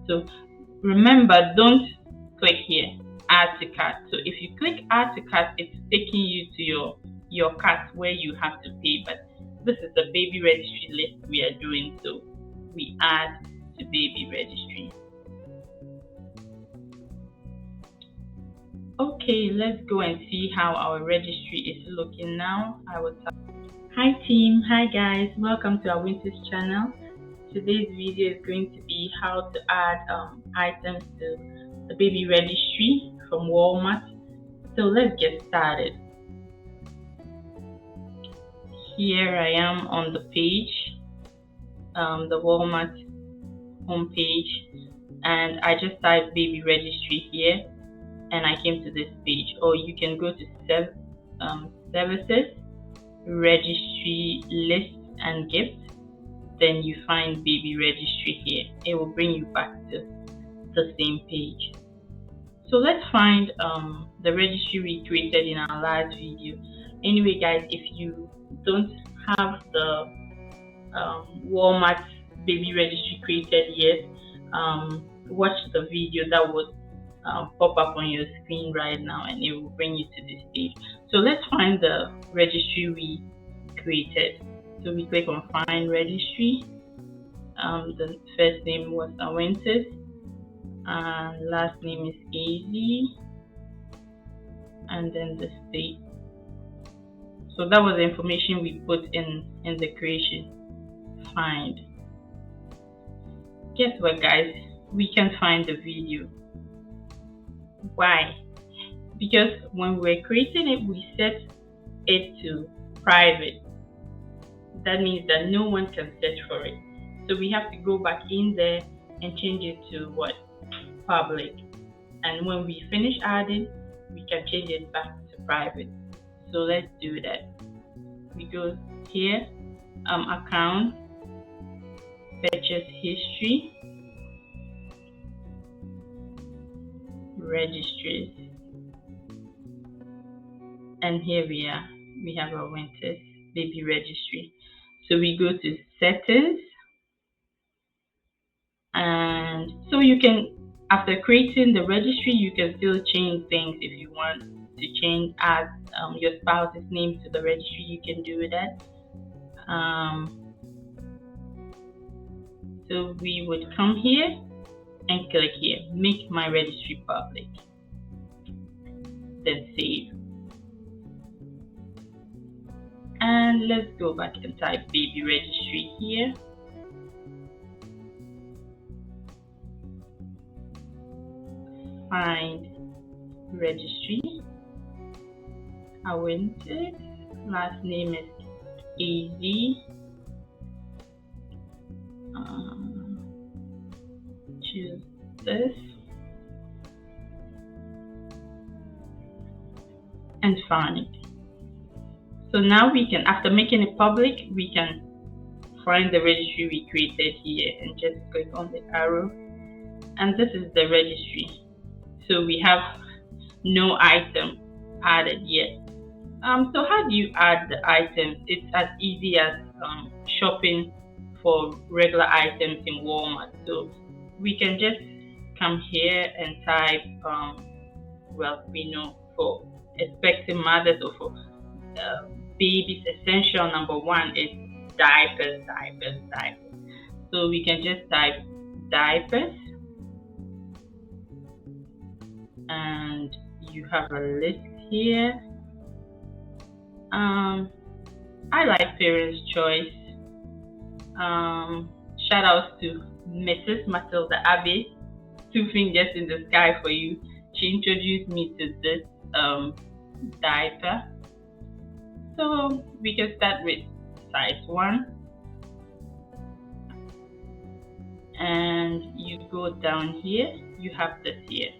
So remember, don't click here, add to cart. So if you click add to cart, it's taking you to your cart where you have to pay. But this is the baby registry list we are doing, so we add to baby registry. Okay, let's go and see how our registry is looking now. Hi team, hi guys, welcome to our Winters channel. Today's video is going to be how to add items to the baby registry from Walmart. So let's get started. Here I am on the page, the Walmart homepage, and I just typed baby registry here, and I came to this page. Or you can go to services, registry, list and gifts. Then you find baby registry here. It will bring you back to the same page. So let's find the registry we created in our last video. Anyway guys, if you don't have the Walmart baby registry created yet, watch the video that would pop up on your screen right now, and it will bring you to this page. So let's find the registry we created. So we click on find registry. The first name was Awentis, and last name is AZ, and then the state. So that was the information we put in the creation. Find. Guess what guys, we can find the video. Why? Because when we were creating it, we set it to private. That means that no one can search for it. So we have to go back in there and change it to what? Public. And when we finish adding, we can change it back to private. So let's do that. We go here, account, purchase history, registries, and here we are. We have our Winters baby registry. So we go to settings, and so you can, after creating the registry, you can still change things. If you want to add your spouse's name to the registry, you can do that. So we would come here and click here, make my registry public, then save. And let's go back and type baby registry here. Find registry. Awentis, last name is AZ. Choose this and find. So now we can, after making it public, we can find the registry we created here and just click on the arrow, and this is the registry. So we have no item added yet. So how do you add the items? It's as easy as shopping for regular items in Walmart. So we can just come here and type, well, we know for expecting mothers or for babies, essential number one is diapers. So we can just type diapers, and you have a list here. I like Parents' Choice. Shout out to Mrs. Matilda Abbey, 2 fingers in the sky for you. She introduced me to this diaper. So we can start with size 1, and you go down here, you have this here.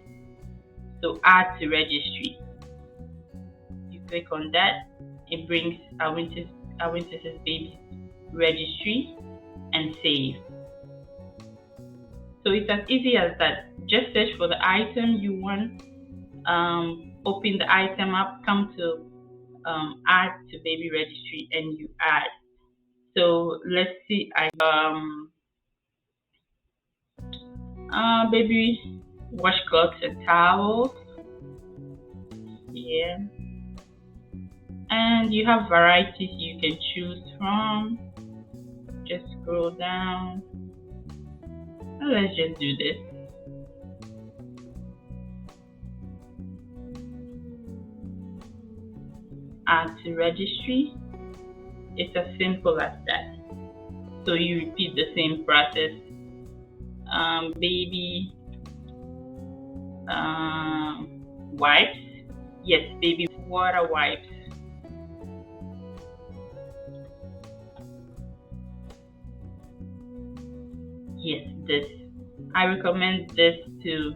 So add to registry. You click on that, it brings Awentis' baby registry, and save. So it's as easy as that. Just search for the item you want, open the item up, come to add to baby registry, and you add. So let's see, Baby washcloths and towels here. And you have varieties you can choose from. Just scroll down. Let's just do this. Add to registry. It's as simple as that. So you repeat the same process. Baby wipes. Yes, baby water wipes. Yes, this. I recommend this to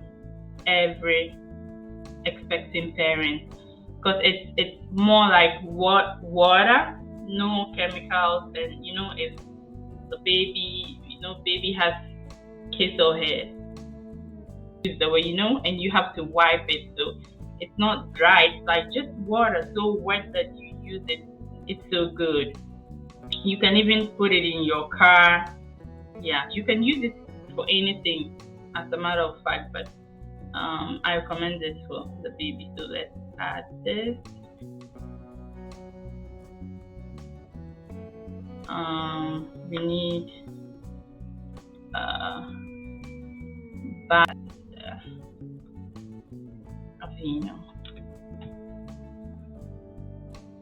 every expecting parent because it's more like water, no chemicals, and if the baby has kiss or hair, the way and you have to wipe it, so it's not dry. It's like just water, so wet that you use it. It's so good. You can even put it in your car. Yeah, you can use it for anything, as a matter of fact. But I recommend this for the baby. So let's add this. We need Aveeno.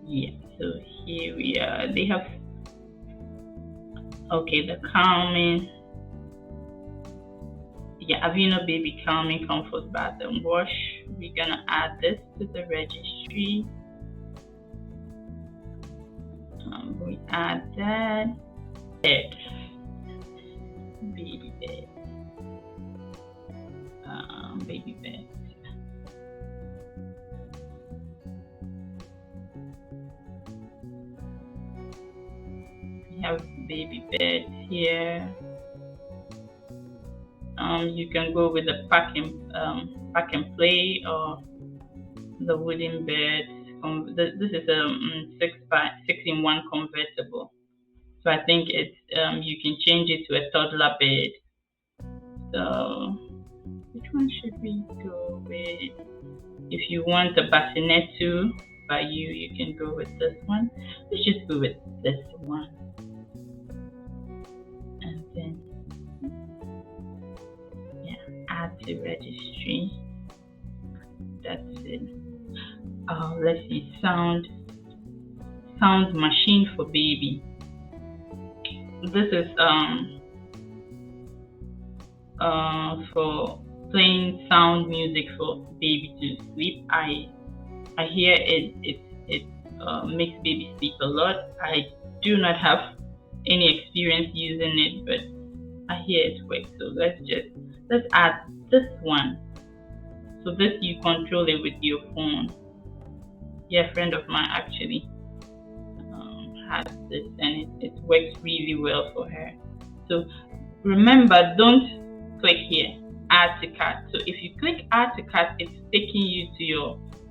Yeah, so here we are. They have the calming. Yeah, Aveeno Baby Calming Comfort Bath and Wash. We're gonna add this to the registry. We add that. Bed. Baby bed. Baby bed. We have baby beds here. You can go with the pack and play or the wooden bed. This is a 6-in-1 convertible. So I think it's you can change it to a toddler bed. So which one should we go with? If you want a bassinet too by you can go with this one. Let's just go with this one. And then add to registry. That's it. Let's see, sound machine for baby. This is for playing sound music for baby to sleep. I hear it makes baby sleep a lot. I do not have any experience using it, but I hear it works. So let's add this one. So this you control it with your phone. Yeah, a friend of mine actually has this, and it works really well for her. So remember, don't click here, add to cart. So if you click add to cart, it's taking you to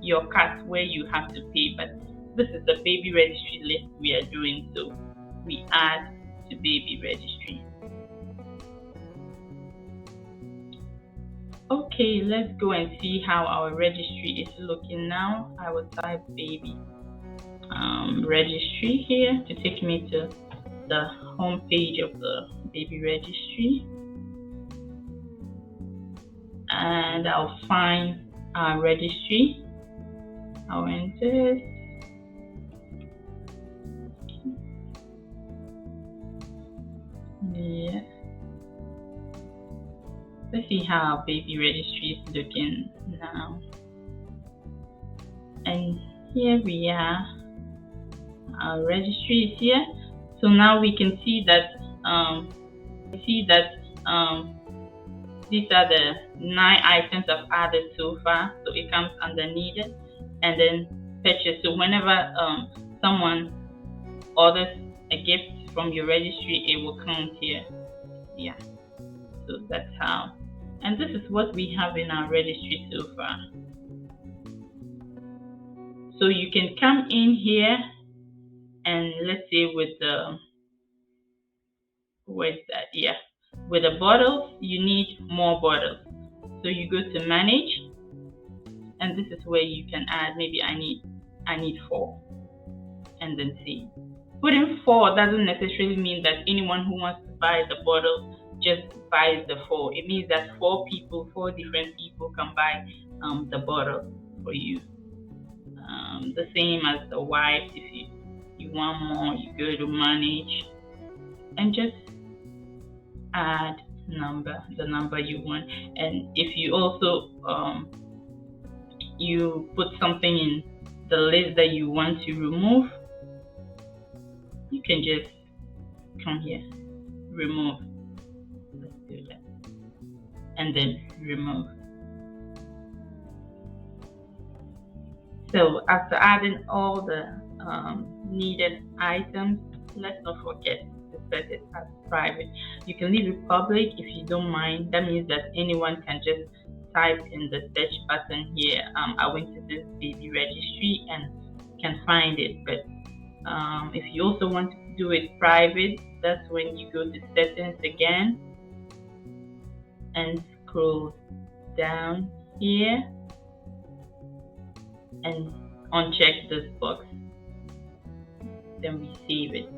your cart where you have to pay. But this is the baby registry list we are doing, so we add to baby registry. Okay, let's go and see how our registry is looking now. I will type baby registry here to take me to the home page of the baby registry, and I'll find our registry. I'll enter it. Yeah. Let's see how our baby registry is looking now. And here we are. Our registry is here. So now we can see that these are the 9 items I've added so far. So it comes underneath it, and then purchase. So whenever someone orders a gift from your registry, it will count here. Yeah. So that's how. And this is what we have in our registry so far. So you can come in here and let's say with the, where's that? Yeah. With the bottles, you need more bottles. So you go to manage, and this is where you can add, maybe I need 4, and then see. Putting 4 doesn't necessarily mean that anyone who wants to buy the bottle just buys the 4. It means that 4 different people can buy the bottle for you. The same as the wipes. If you want more, you go to manage and just add the number you want. And if you also you put something in the list that you want to remove, you can just come here, remove. Let's do that, and then remove. So after adding all the needed items, let's not forget to set it as private. You can leave it public if you don't mind. That means that anyone can just type in the search button here, I went to this baby registry, and can find it. But if you also want to do it private, that's when you go to settings again and scroll down here and uncheck this box. Then we save it.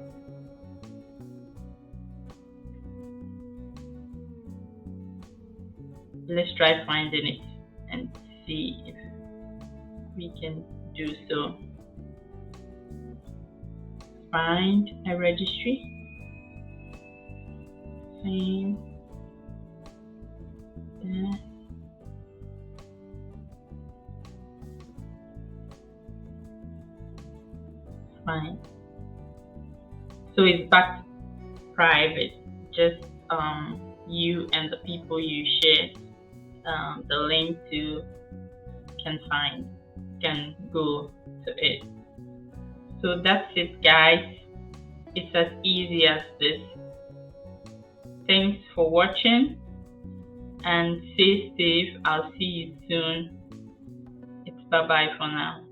Let's try finding it and see if we can do so. Find a registry. Same. There. Fine. So it's back private. Just you and the people you share the link to can go to it. So that's it, guys. It's as easy as this. Thanks for watching, and stay safe. I'll see you soon. It's bye bye for now.